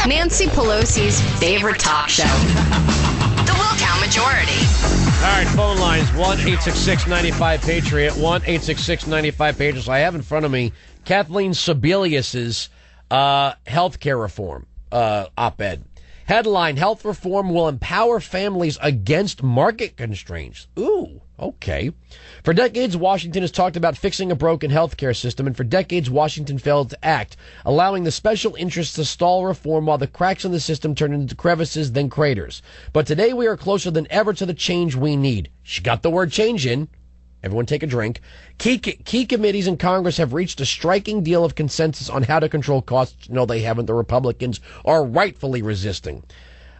Nancy Pelosi's favorite talk show. The Wilkow Majority. All right, phone lines, 1-866-95-PATRIOT, 1-866-95-PATRIOT. I have in front of me Cathline Sebelius' healthcare reform op-ed. Headline, health reform will empower families against market constraints. Ooh, okay. For decades, Washington has talked about fixing a broken healthcare system, and for decades, Washington failed to act, allowing the special interests to stall reform while the cracks in the system turn into crevices, then craters. But today, we are closer than ever to the change we need. She got the word change in. Everyone take a drink. Key committees in Congress have reached a striking deal of consensus on how to control costs. No, they haven't. The Republicans are rightfully resisting.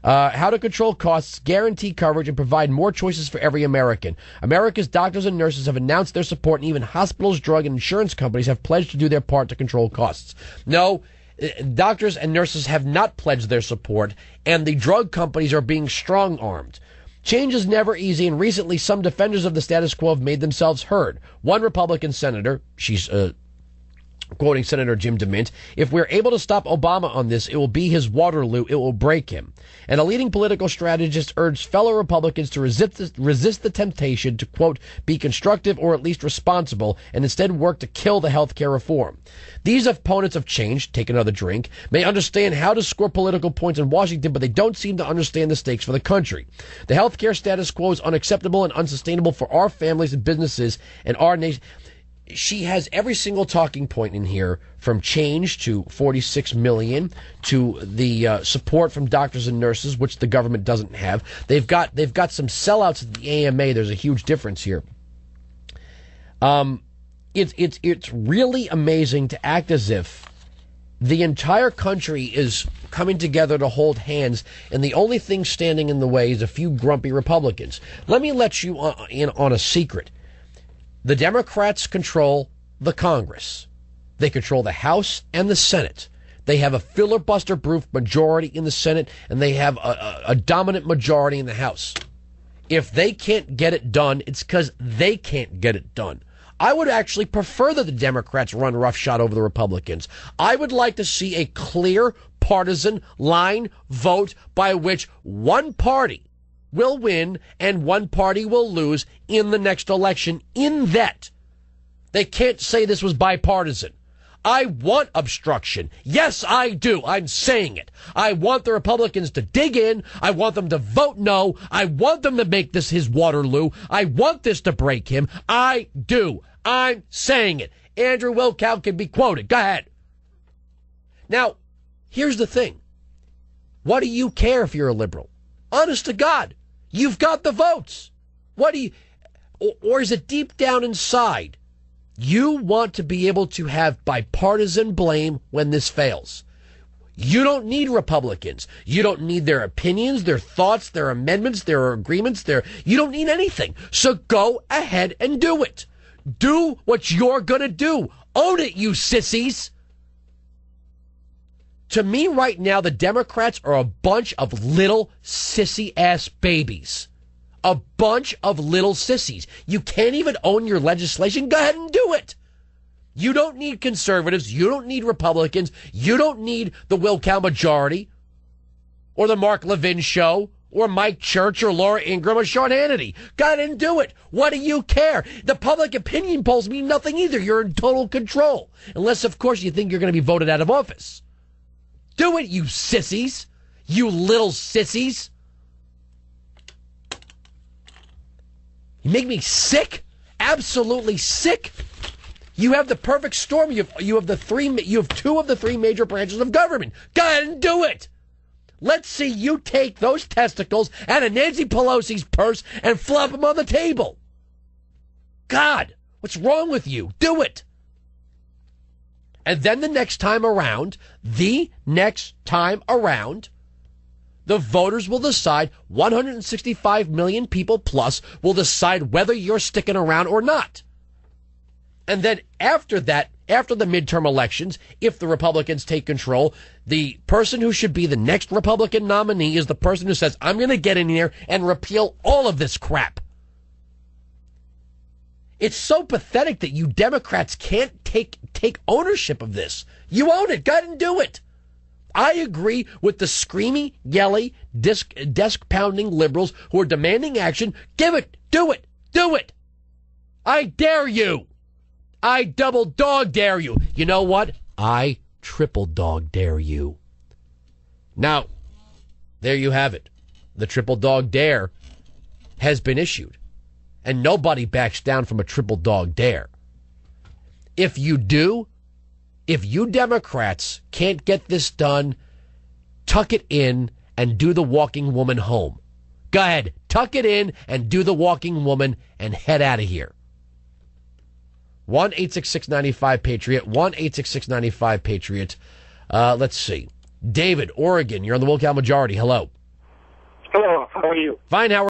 How to control costs, guarantee coverage, and provide more choices for every American. America's doctors and nurses have announced their support, and even hospitals, drug, and insurance companies have pledged to do their part to control costs. No, doctors and nurses have not pledged their support, and the drug companies are being strong-armed. Change is never easy, and recently some defenders of the status quo have made themselves heard. One Republican senator, she's quoting Senator Jim DeMint, if we're able to stop Obama on this, it will be his Waterloo. It will break him. And a leading political strategist urged fellow Republicans to resist the temptation to, quote, be constructive or at least responsible and instead work to kill the health care reform. These opponents of change, take another drink, may understand how to score political points in Washington, but they don't seem to understand the stakes for the country. The health care status quo is unacceptable and unsustainable for our families and businesses and our nation. She has every single talking point in here, from change to 46 million to the support from doctors and nurses, which the government doesn't have. They've got some sellouts at the AMA. There's a huge difference here. It's really amazing to act as if the entire country is coming together to hold hands, and the only thing standing in the way is a few grumpy Republicans. Let me let you in on a secret. The Democrats control the Congress. They control the House and the Senate. They have a filibuster-proof majority in the Senate, and they have a dominant majority in the House. If they can't get it done, it's because they can't get it done. I would actually prefer that the Democrats run roughshod over the Republicans. I would like to see a clear partisan line vote by which one party will win and one party will lose in the next election, in that they can't say this was bipartisan. I want obstruction. Yes, I do. I'm saying it. I want the Republicans to dig in. I want them to vote no. I want them to make this his Waterloo. I want this to break him. I do. I'm saying it. Andrew Wilkow can be quoted. Go ahead. Now, here's the thing. What do you care if you're a liberal? Honest to God, you've got the votes. What do you, or is it deep down inside, you want to be able to have bipartisan blame when this fails? You don't need Republicans. You don't need their opinions, their thoughts, their amendments, their agreements. You don't need anything. So go ahead and do it. Do what you're going to do. Own it, you sissies. To me right now, the Democrats are a bunch of little sissy-ass babies. A bunch of little sissies. You can't even own your legislation. Go ahead and do it. You don't need conservatives. You don't need Republicans. You don't need the Wilkow majority or the Mark Levin show or Mike Church or Laura Ingraham or Sean Hannity. Go ahead and do it. What do you care? The public opinion polls mean nothing either. You're in total control. Unless, of course, you think you're going to be voted out of office. Do it, you sissies. You little sissies. You make me sick. Absolutely sick. You have the perfect storm. You have two of the three major branches of government. Go ahead and do it. Let's see you take those testicles out of Nancy Pelosi's purse and flop them on the table. God, what's wrong with you? Do it. And then the next time around, the voters will decide, 165 million people plus will decide whether you're sticking around or not. And then after that, after the midterm elections, if the Republicans take control, the person who should be the next Republican nominee is the person who says, I'm going to get in here and repeal all of this crap. It's so pathetic that you Democrats can't take ownership of this. You own it. Go ahead and do it. I agree with the screamy, yelly, desk-pounding liberals who are demanding action. Give it. Do it. Do it. I dare you. I double dog dare you. You know what? I triple dog dare you. Now, there you have it. The triple dog dare has been issued. And nobody backs down from a triple dog dare. If you do, if you Democrats can't get this done, tuck it in and do the walking woman home. Go ahead, tuck it in and do the walking woman and head out of here. 1-866-95-PATRIOT, 1-866-95-PATRIOT. Let's see. David, Oregon, you're on the Wilkow Majority. Hello. Hello, how are you? Fine, how are you?